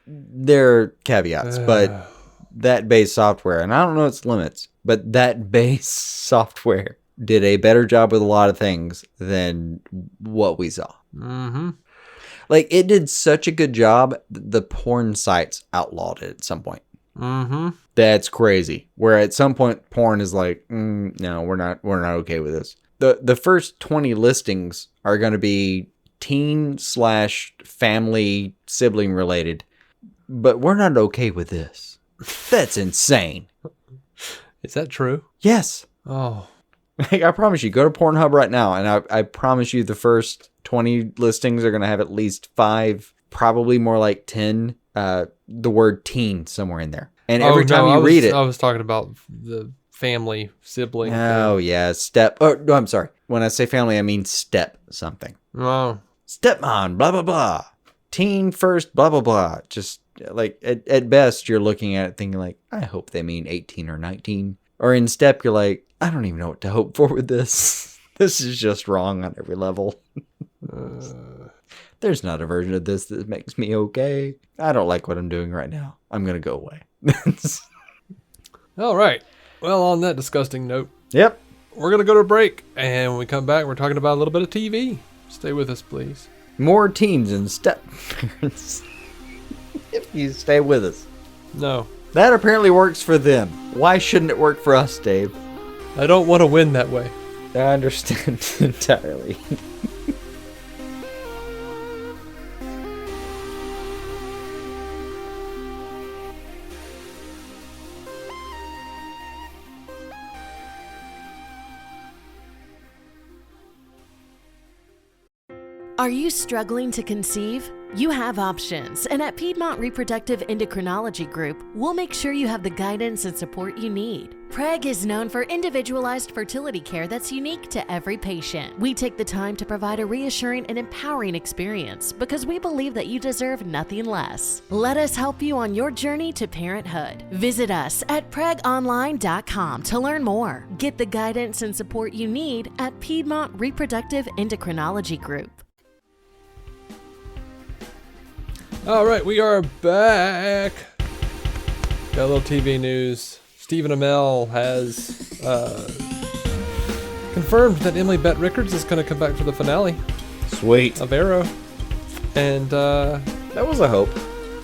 there are caveats. But that base software, and I don't know its limits, but that base software did a better job with a lot of things than what we saw. Like, it did such a good job, the porn sites outlawed it at some point. That's crazy. Where at some point porn is like, no, we're not okay with this. The first 20 listings are going to be teen/family sibling related, but we're not okay with this. That's insane. Is that true? Yes. Oh, like, I promise you, go to Pornhub right now, and I promise you the first 20 listings are going to have at least 5, probably more like 10, the word teen somewhere in there. And every time you read it... I was talking about the family, sibling. Oh, yeah. Step... Oh, no, I'm sorry. When I say family, I mean step something. Oh. Stepmom, blah, blah, blah. Teen first, blah, blah, blah. Just, like, at best, you're looking at it thinking, like, I hope they mean 18 or 19. Or in step, you're like, I don't even know what to hope for with this. This is just wrong on every level. There's not a version of this that makes me okay. I don't like what I'm doing right now. I'm going to go away. All right. Well, on that disgusting note. Yep. We're going to go to a break. And when we come back, we're talking about a little bit of TV. Stay with us, please. More teens and step parents. If you stay with us. No. That apparently works for them. Why shouldn't it work for us, Dave? I don't want to win that way. I understand entirely. Are you struggling to conceive? You have options, and at Piedmont Reproductive Endocrinology Group, we'll make sure you have the guidance and support you need. PREG is known for individualized fertility care that's unique to every patient. We take the time to provide a reassuring and empowering experience because we believe that you deserve nothing less. Let us help you on your journey to parenthood. Visit us at pregonline.com to learn more. Get the guidance and support you need at Piedmont Reproductive Endocrinology Group. All right, we are back. Got a little TV news. Stephen Amell has confirmed that Emily Bett Rickards is going to come back for the finale. Sweet. Of Arrow. And that was a hope.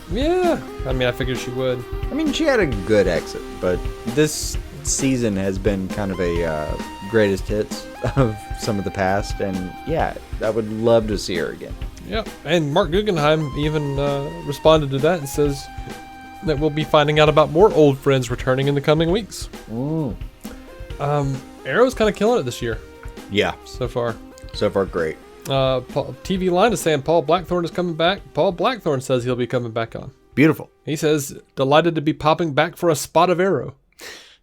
Yeah, I mean, I figured she would. I mean, she had a good exit, but this season has been kind of a greatest hits of some of the past, and yeah, I would love to see her again. Yeah, and Mark Guggenheim even responded to that and says that we'll be finding out about more old friends returning in the coming weeks. Ooh. Arrow's kind of killing it this year. Yeah. So far. So far, great. TV Line is saying Paul Blackthorne is coming back. Paul Blackthorne says he'll be coming back on. Beautiful. He says, delighted to be popping back for a spot of Arrow.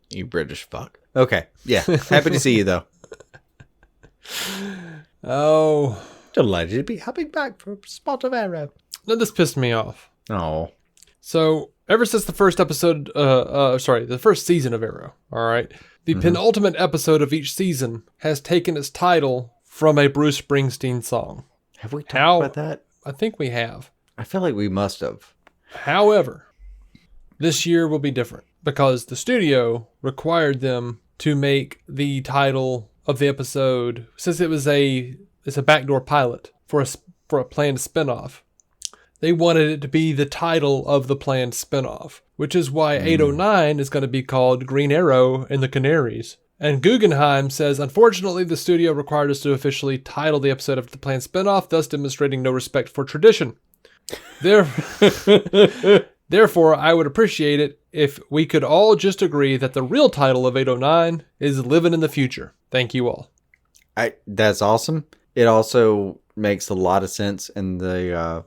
You British fuck. Okay. Yeah. Happy to see you, though. Oh. Delighted to be hopping back for a spot of Arrow. Now, this pissed me off. Oh. So, ever since the first episode, the first season of Arrow, all right, the penultimate episode of each season has taken its title from a Bruce Springsteen song. Have we talked about that? I think we have. I feel like we must have. However, this year will be different because the studio required them to make the title of the episode, since it's a backdoor pilot for a planned spinoff. They wanted it to be the title of the planned spinoff, which is why 809 is going to be called Green Arrow and the Canaries. And Guggenheim says, unfortunately, the studio required us to officially title the episode of the planned spinoff, thus demonstrating no respect for tradition. Therefore, I would appreciate it if we could all just agree that the real title of 809 is Living in the Future. Thank you all. That's awesome. It also makes a lot of sense in the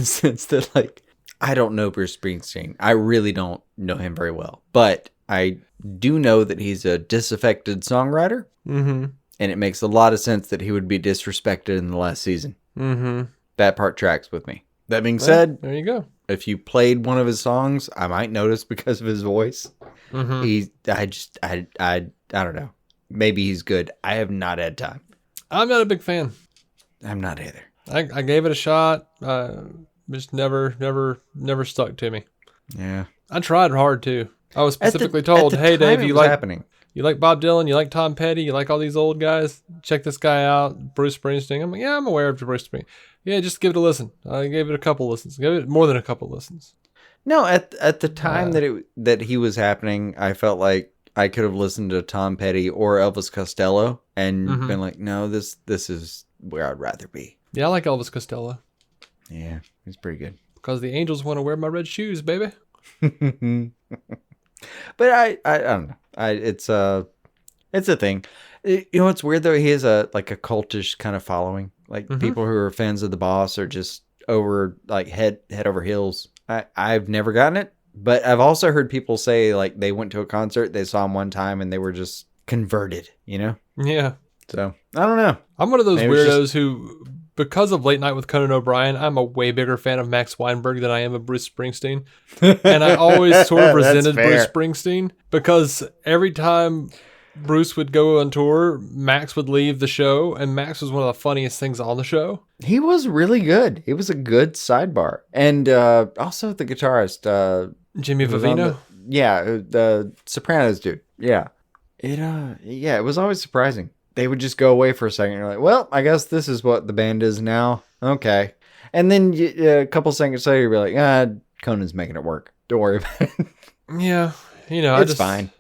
sense that, like, I don't know Bruce Springsteen. I really don't know him very well. But I do know that he's a disaffected songwriter. Mm-hmm. And it makes a lot of sense that he would be disrespected in the last season. Mm-hmm. That part tracks with me. That being said, there you go. If you played one of his songs, I might notice because of his voice. Mm-hmm. I don't know. Maybe he's good. I have not had time. I'm not a big fan. I'm not either. I gave it a shot. Just never stuck to me. Yeah. I tried hard too. I was specifically told, hey Dave, you like Bob Dylan, you like Tom Petty, you like all these old guys, check this guy out, Bruce Springsteen. I'm like, yeah, I'm aware of Bruce Springsteen. Yeah, just give it a listen. I gave it a couple listens. Give it more than a couple listens. No, at the time that he was happening, I felt like I could have listened to Tom Petty or Elvis Costello and been like, no, this is where I'd rather be. Yeah, I like Elvis Costello. Yeah, he's pretty good. Because the Angels want to wear my red shoes, baby. But I don't know. It's a thing. You know what's weird though? He has a cultish kind of following. Like people who are fans of the boss are just over head over heels. I've never gotten it, but I've also heard people say like they went to a concert, they saw him one time, and they were just converted. You know? Yeah. So I don't know. I'm one of those weirdos who, because of Late Night with Conan O'Brien, I'm a way bigger fan of Max Weinberg than I am of Bruce Springsteen. And I always sort of resented Bruce Springsteen because every time Bruce would go on tour, Max would leave the show, and Max was one of the funniest things on the show. He was really good. He was a good sidebar. And also the guitarist. Jimmy Vivino? The Sopranos dude. Yeah. It was always surprising. They would just go away for a second. You're like, well, I guess this is what the band is now. Okay. And then a couple seconds later, you'll be like, Conan's making it work. Don't worry about it. Yeah. It's fine.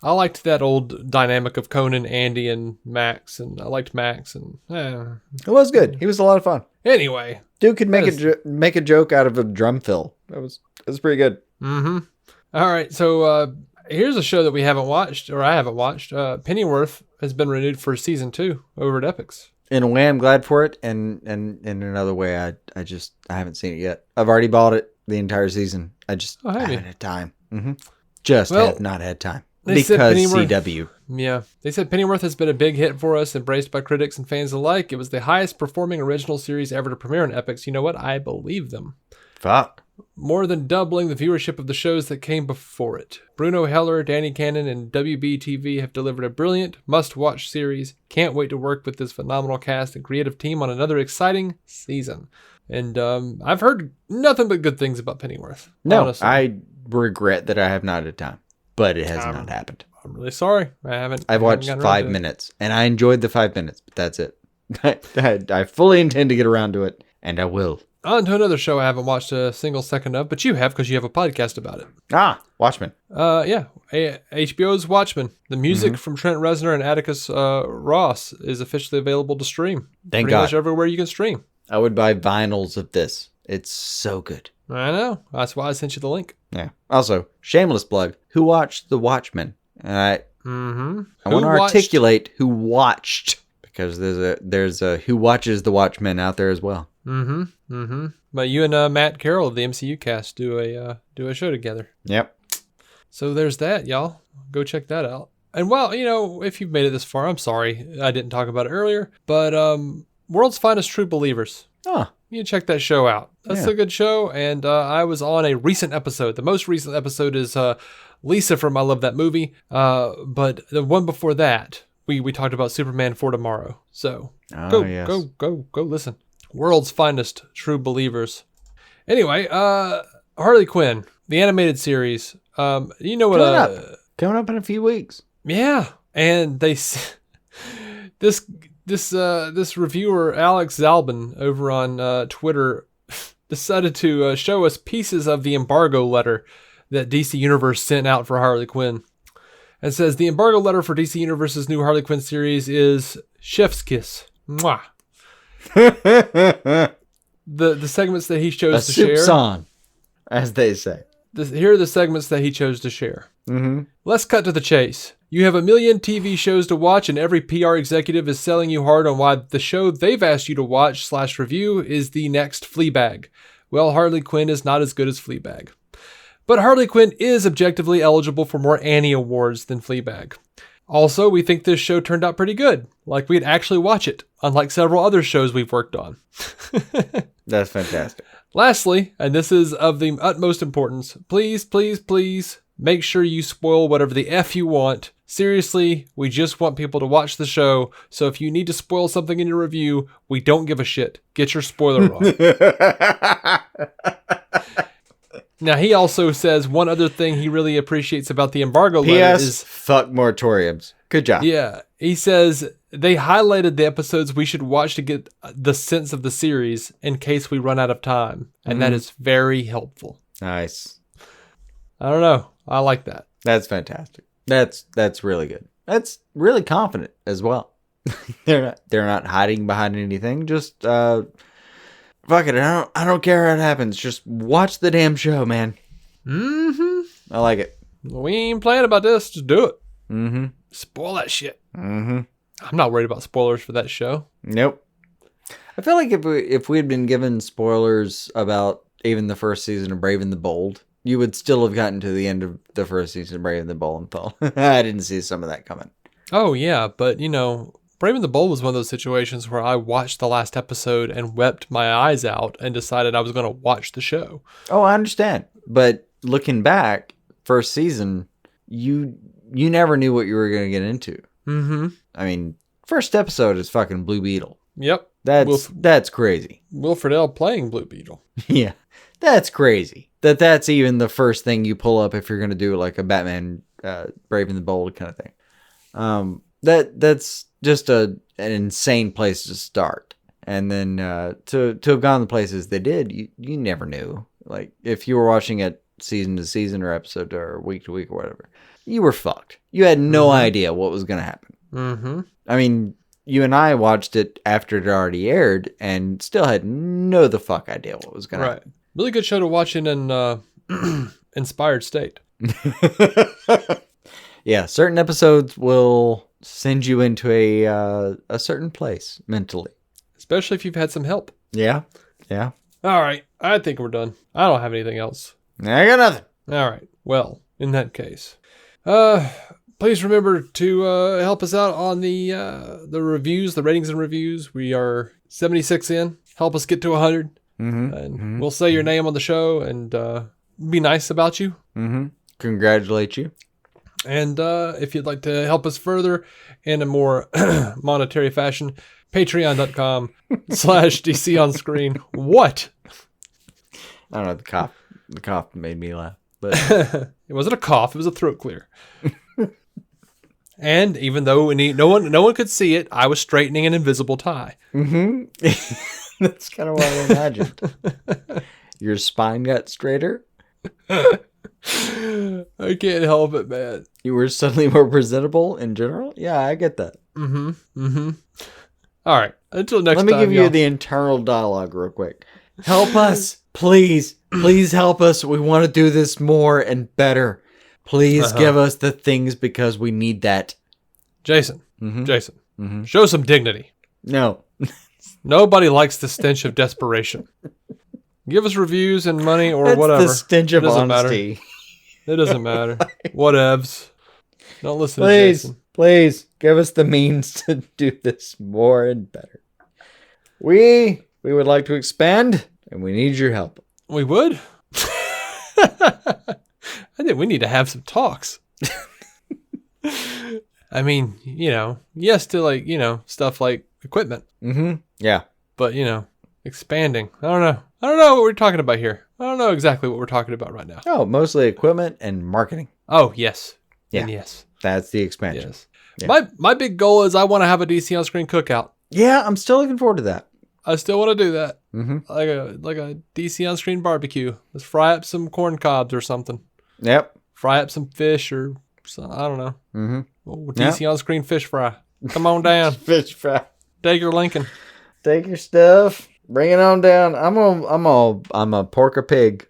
I liked that old dynamic of Conan, Andy, and Max, and I liked Max. And it was good. He was a lot of fun. Anyway. Dude could make a joke out of a drum fill. It was pretty good. Mm-hmm. All right. So here's a show that we haven't watched, or I haven't watched. Pennyworth has been renewed for season 2 over at Epix. In a way, I'm glad for it, and in another way, I haven't seen it yet. I've already bought it the entire season. I haven't had time. Have not had time because CW. Yeah, they said Pennyworth has been a big hit for us, embraced by critics and fans alike. It was the highest performing original series ever to premiere on Epix. You know what? I believe them. Fuck. More than doubling the viewership of the shows that came before it. Bruno Heller, Danny Cannon, and WB-TV have delivered a brilliant, must-watch series. Can't wait to work with this phenomenal cast and creative team on another exciting season. And I've heard nothing but good things about Pennyworth. No, honestly. I regret that I have not had time, but it has not happened. I'm really sorry. I've watched 5 minutes, and I enjoyed the 5 minutes, but that's it. I fully intend to get around to it, and I will. On to another show I haven't watched a single second of, but you have because you have a podcast about it. Watchmen. HBO's Watchmen. The music from Trent Reznor and Atticus Ross is officially available to stream. Thank Pretty God. much everywhere you can stream. I would buy vinyls of this. It's so good. I know. That's why I sent you the link. Yeah. Also, shameless plug. Who watched The Watchmen? I want to articulate who watched, because there's a who watches The Watchmen out there as well. But you and Matt Carroll of the MCU cast do a show together. Yep. So there's that, y'all. Go check that out. And well, if you've made it this far, I'm sorry I didn't talk about it earlier, but World's Finest True Believers. You check that show out. That's a good show, and I was on a recent episode. The most recent episode is Lisa from I Love That Movie, but the one before that, we talked about Superman for Tomorrow. So go listen. World's Finest True Believers. Anyway, Harley Quinn, the animated series. You know what? Coming up in a few weeks. Yeah, and they this reviewer Alex Zalbin over on Twitter decided to show us pieces of the embargo letter that DC Universe sent out for Harley Quinn. It says the embargo letter for DC Universe's new Harley Quinn series is chef's kiss. Mwah. The segments that he chose to share. Soup's on, as they say. Here are the segments that he chose to share. Let's cut to the chase. You have a million TV shows to watch, and every PR executive is selling you hard on why the show they've asked you to watch/review is the next Fleabag. Well, Harley Quinn is not as good as Fleabag. But Harley Quinn is objectively eligible for more Annie Awards than Fleabag. Also, we think this show turned out pretty good. Like we'd actually watch it, unlike several other shows we've worked on. That's fantastic. Lastly, and this is of the utmost importance, please make sure you spoil whatever the F you want. Seriously, we just want people to watch the show, so if you need to spoil something in your review, we don't give a shit. Get your spoiler on. Now, he also says one other thing he really appreciates about the embargo letter is... fuck moratoriums. Good job. Yeah. He says they highlighted the episodes we should watch to get the sense of the series in case we run out of time. And that is very helpful. Nice. I don't know. I like that. That's fantastic. That's really good. That's really confident as well. They're not hiding behind anything. Just fuck it. I don't care how it happens. Just watch the damn show, man. I like it. We ain't playing about this. Just do it. Spoil that shit. I'm not worried about spoilers for that show. Nope. I feel like if we had been given spoilers about even the first season of Brave and the Bold, you would still have gotten to the end of the first season of Brave and the Bold and thought, I didn't see some of that coming. Oh, yeah. But, Brave and the Bold was one of those situations where I watched the last episode and wept my eyes out and decided I was going to watch the show. Oh, I understand. But looking back, first season, you never knew what you were going to get into. I mean, first episode is fucking Blue Beetle. Yep. That's crazy. Will Friedle playing Blue Beetle. Yeah. That's crazy. That's even the first thing you pull up if you're going to do like a Batman Brave and the Bold kind of thing. That's just an insane place to start. And then to have gone the places they did, you never knew. Like if you were watching it season to season or episode or week to week or whatever, you were fucked. You had no idea what was going to happen. I mean, you and I watched it after it already aired and still had no the fuck idea what was going to happen. Really good show to watch in an inspired state. Yeah, certain episodes will send you into a certain place mentally. Especially if you've had some help. Yeah. Yeah. All right. I think we're done. I don't have anything else. I got nothing. All right. Well, in that case, please remember to help us out on the reviews, the ratings and reviews. We are 76 in. Help us get to 100. And we'll say your name on the show and be nice about you. Congratulate you. And if you'd like to help us further in a more monetary fashion, patreon.com/DC on screen. What? I don't know. The cough made me laugh. But it wasn't a cough. It was a throat clear. And even though no one could see it, I was straightening an invisible tie. That's kind of what I imagined. Your spine got straighter. I can't help it, man. You were suddenly more presentable in general. Yeah, I get that. All right. Until next time. Let me give you the internal dialogue real quick. Help us, please. Please help us. We want to do this more and better. Please give us the things because we need that. Jason, show some dignity. No. Nobody likes the stench of desperation. Give us reviews and money or That's whatever. the stench of honesty. It doesn't matter. Whatevs. Don't listen to Please, Jason. please give us the means to do this more and better. We would like to expand, and we need your help. We would? I think we need to have some talks. I mean, yes to stuff like equipment. Yeah. But, expanding. I don't know. I don't know what we're talking about here. I don't know exactly what we're talking about right now. Oh, mostly equipment and marketing. Oh, yes. Yeah. And yes. That's the expansion. Yes. Yeah. My big goal is I want to have a DC on screen cookout. Yeah, I'm still looking forward to that. I still want to do that. Like a DC on screen barbecue. Let's fry up some corn cobs or something. Yep. Fry up some fish or some, I don't know. DC on screen fish fry. Come on down. Fish fry. Take your Lincoln. Take your stuff. Bring it on down. I'm a pork or pig.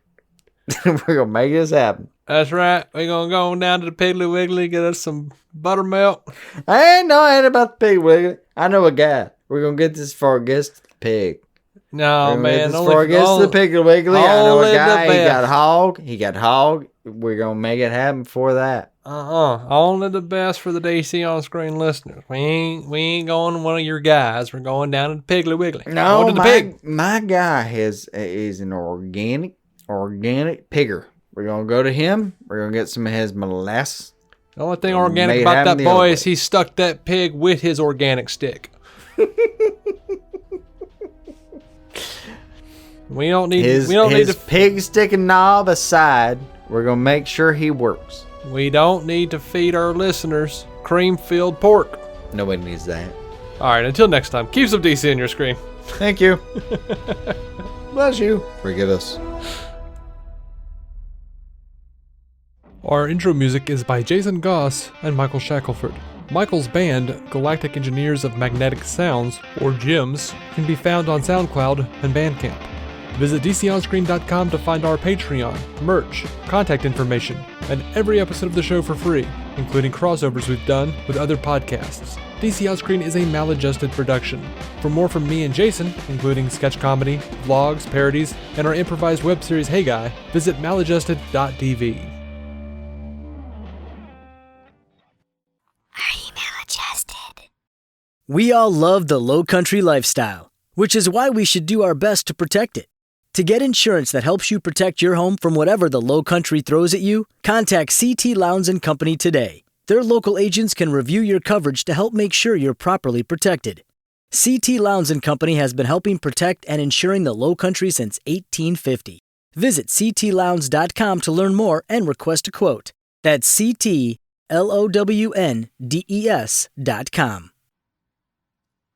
We're gonna make this happen. That's right. We're gonna go on down to the Piggly Wiggly, get us some buttermilk. I ain't about the pig wiggly. I know a guy. We're gonna get this for our guest the pig. No, man. Before it gets to the Piggly Wiggly, I know a guy. He got hog. We're gonna make it happen for that. Only the best for the DC on screen listeners. We ain't going to one of your guys. We're going down to the Piggly Wiggly. No, to the pig. My guy is an organic pigger. We're gonna go to him. We're gonna get some of his molasses. The only thing organic about that boy is he stuck that pig with his organic stick. We don't need his pig sticking knob aside. We're gonna make sure he works. We don't need to feed our listeners cream-filled pork. Nobody needs that. All right, until next time, keep some DC in your screen. Thank you. Bless you. Forgive us. Our intro music is by Jason Goss and Michael Shackelford. Michael's band, Galactic Engineers of Magnetic Sounds, or GEMS, can be found on SoundCloud and Bandcamp. Visit DCOnScreen.com to find our Patreon, merch, contact information, and every episode of the show for free, including crossovers we've done with other podcasts. DC On Screen is a maladjusted production. For more from me and Jason, including sketch comedy, vlogs, parodies, and our improvised web series Hey Guy, visit maladjusted.tv. Are you maladjusted? We all love the low country lifestyle, which is why we should do our best to protect it. To get insurance that helps you protect your home from whatever the low country throws at you, contact CT Lowndes & Company today. Their local agents can review your coverage to help make sure you're properly protected. CT Lowndes & Company has been helping protect and insuring the low country since 1850. Visit ctlowndes.com to learn more and request a quote. That's CTLOWNDES.com.